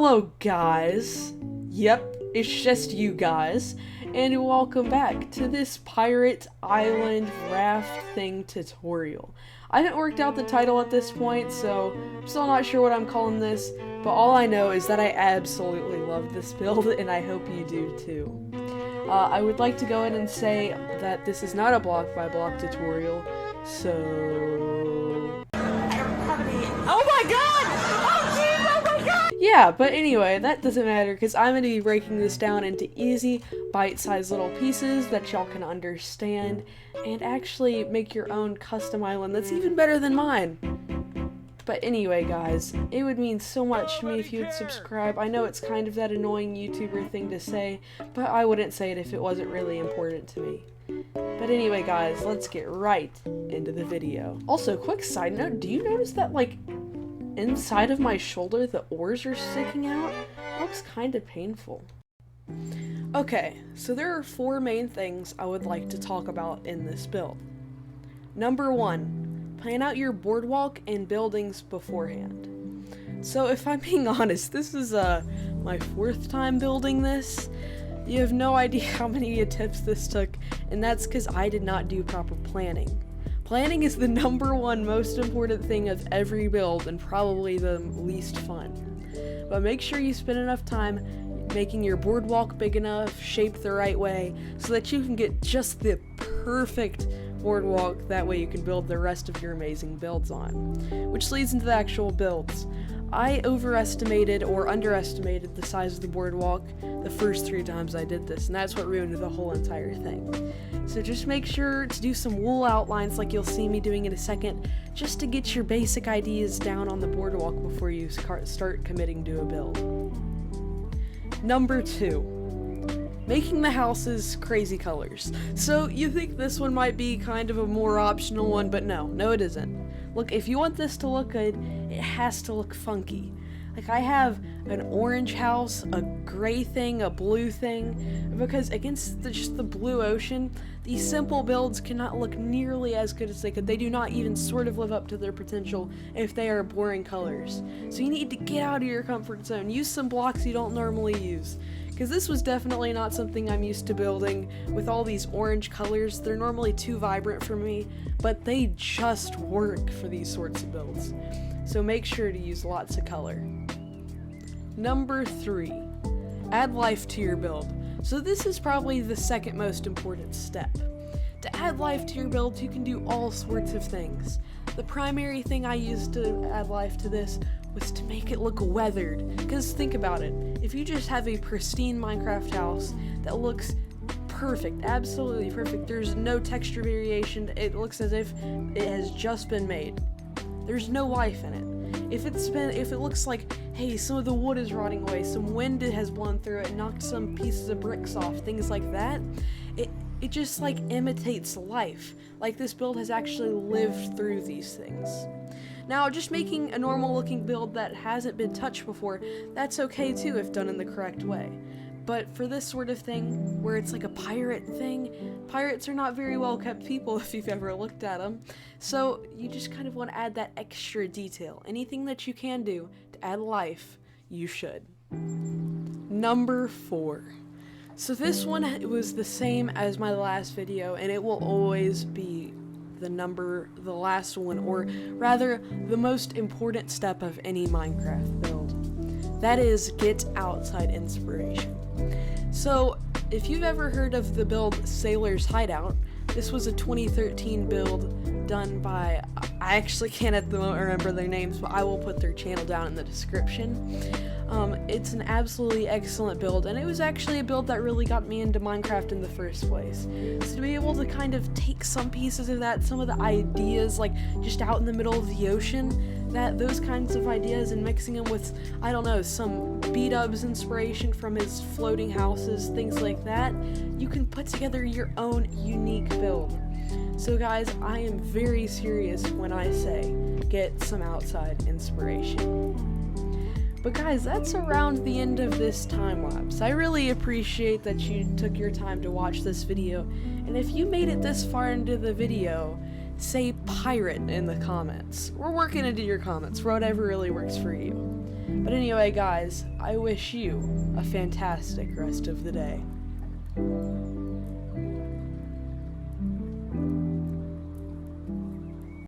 Hello guys, yep, it's just you guys, and welcome back to this Pirate Island Raft thing tutorial. I haven't worked out the title at this point, so I'm still not sure what I'm calling this, but all I know is that I absolutely love this build, and I hope you do too. I would like to go ahead and say that this is not a block by block tutorial, so... I don't have any... Oh my god! Oh jeez, oh my god! Yeah, but anyway, that doesn't matter, because I'm going to be breaking this down into easy, bite-sized little pieces that y'all can understand, and actually make your own custom island that's even better than mine. But anyway, guys, it would mean so much to me if you would subscribe. I know it's kind of that annoying YouTuber thing to say, but I wouldn't say it if it wasn't really important to me. But anyway, guys, let's get right into the video. Also, quick side note, do you notice that, like, inside of my shoulder the oars are sticking out? It looks kind of painful. Okay, so there are 4 main things I would like to talk about in this build. Number 1. Plan out your boardwalk and buildings beforehand. So if I'm being honest, this is my 4th time building this. You have no idea how many attempts this took, and that's because I did not do proper planning. Planning is the number 1 most important thing of every build, and probably the least fun. But make sure you spend enough time making your boardwalk big enough, shaped the right way, so that you can get just the perfect boardwalk. That way you can build the rest of your amazing builds on. Which leads into the actual builds. I overestimated or underestimated the size of the boardwalk the first 3 times I did this, and that's what ruined the whole entire thing. So just make sure to do some wool outlines like you'll see me doing in a second, just to get your basic ideas down on the boardwalk before you start committing to a build. Number 2. Making the houses crazy colors. So you think this one might be kind of a more optional one, but no it isn't. Look, if you want this to look good, it has to look funky. Like, I have an orange house, a gray thing, a blue thing, because against just the blue ocean, these simple builds cannot look nearly as good as they could. They do not even sort of live up to their potential if they are boring colors. So you need to get out of your comfort zone. Use some blocks you don't normally use. Because this was definitely not something I'm used to building with all these orange colors. They're normally too vibrant for me, but they just work for these sorts of builds. So make sure to use lots of color. Number 3, add life to your build. So this is probably the second most important step. To add life to your build, you can do all sorts of things. The primary thing I used to add life to this was to make it look weathered. Because think about it, if you just have a pristine Minecraft house that looks perfect, absolutely perfect, there's no texture variation, it looks as if it has just been made. There's no life in it. If it looks like, hey, some of the wood is rotting away, some wind has blown through it, knocked some pieces of bricks off, things like that, it just like imitates life. Like this build has actually lived through these things. Now, just making a normal looking build that hasn't been touched before, that's okay too if done in the correct way. But for this sort of thing, where it's like a pirate thing, pirates are not very well kept people if you've ever looked at them. So you just kind of want to add that extra detail. Anything that you can do to add life, you should. Number 4. So this one was the same as my last video, and it will always be the last one, or rather, the most important step of any Minecraft build. That is, get outside inspiration. So, if you've ever heard of the build Sailor's Hideout, this was a 2013 build done by, I actually can't at the moment remember their names, but I will put their channel down in the description. It's an absolutely excellent build, and it was actually a build that really got me into Minecraft in the first place. So to be able to kind of take some pieces of that, some of the ideas, like just out in the middle of the ocean, those kinds of ideas, and mixing them with, I don't know, some B-dubs inspiration from his floating houses, things like that, you can put together your own unique build. So guys, I am very serious when I say, get some outside inspiration. But guys, that's around the end of this time lapse. I really appreciate that you took your time to watch this video, and if you made it this far into the video, say pirate in the comments. We're working into your comments for whatever really works for you. But anyway, guys, I wish you a fantastic rest of the day.